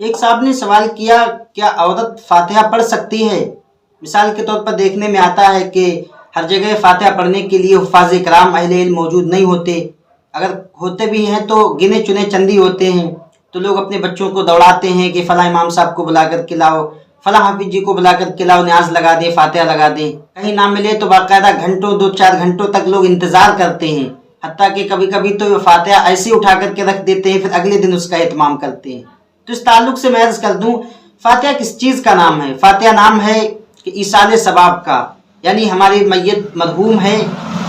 ایک صاحب نے سوال کیا، کیا عورت فاتحہ پڑھ سکتی ہے؟ مثال کے طور پر دیکھنے میں آتا ہے کہ ہر جگہ فاتحہ پڑھنے کے لیے حفاظ کرام اہل علم موجود نہیں ہوتے، اگر ہوتے بھی ہیں تو گنے چنے چند ہی ہوتے ہیں، تو لوگ اپنے بچوں کو دوڑاتے ہیں کہ فلاں امام صاحب کو بلا کر کے لاؤ، فلاں حافظ جی کو بلا کر کے لاؤ، نیاز لگا دیں، فاتحہ لگا دیں۔ کہیں نہ ملے تو باقاعدہ گھنٹوں 2-4 گھنٹوں تک لوگ انتظار کرتے ہیں، حتیٰ کہ کبھی کبھی تو فاتحہ ایسے اٹھا کر کے رکھ دیتے ہیں، پھر اگلے دن اس کا اہتمام کرتے ہیں۔ تو اس تعلق سے میں عرض کر دوں، فاتحہ کس چیز کا نام ہے؟ فاتحہ نام ہے کہ ایصال ثواب کا، یعنی ہماری میت مرحوم ہے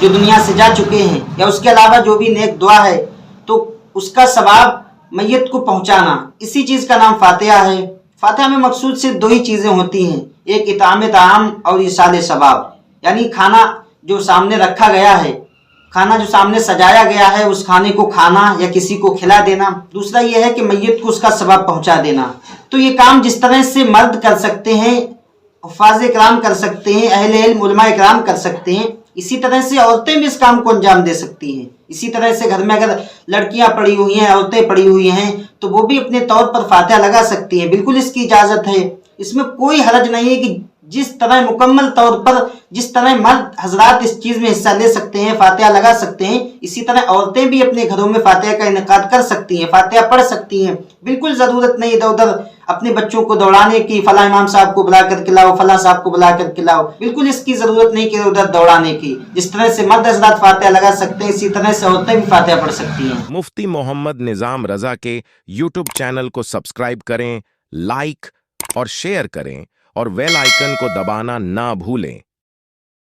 جو دنیا سے جا چکے ہیں، یا اس کے علاوہ جو بھی نیک دعا ہے تو اس کا ثواب میت کو پہنچانا، اسی چیز کا نام فاتحہ ہے۔ فاتحہ میں مقصود صرف دو ہی چیزیں ہوتی ہیں، ایک اطعام طعام اور ایصال ثواب، یعنی کھانا جو سامنے رکھا گیا ہے، کھانا جو سامنے سجایا گیا ہے، اس کھانے کو کھانا یا کسی کو کھلا دینا۔ دوسرا یہ ہے کہ میت کو اس کا ثواب پہنچا دینا۔ تو یہ کام جس طرح سے مرد کر سکتے ہیں، حفاظ کرام کر سکتے ہیں، اہل علم علماء کرام کر سکتے ہیں، اسی طرح سے عورتیں بھی اس کام کو انجام دے سکتی ہیں۔ اسی طرح سے گھر میں اگر لڑکیاں پڑی ہوئی ہیں، عورتیں پڑی ہوئی ہیں، تو وہ بھی اپنے طور پر فاتحہ لگا سکتی ہیں، بالکل اس کی اجازت ہے۔ اس میں کوئی حرج نہیں ہے کہ جس طرح مکمل طور پر جس طرح مرد حضرات اس چیز میں حصہ لے سکتے ہیں، فاتحہ لگا سکتے ہیں، اسی طرح عورتیں بھی اپنے گھروں میں فاتحہ کا انعقاد کر سکتی ہیں، فاتحہ پڑھ سکتی ہیں۔ بالکل ضرورت نہیں ادھر ادھر اپنے بچوں کو دوڑانے کی، فلاں امام صاحب کو بلا کر کے لاؤ، فلاں صاحب کو بلا کر کے لاؤ، بالکل اس کی ضرورت نہیں کہ ادھر دوڑانے کی۔ جس طرح سے مرد حضرات فاتحہ لگا سکتے ہیں، اسی طرح سے عورتیں بھی فاتحہ پڑھ سکتی ہیں۔ مفتی محمد نظام رضا کے یوٹیوب چینل کو سبسکرائب کریں، لائک اور شیئر کریں اور بیل آئیکن کو دبانا نہ بھولیں۔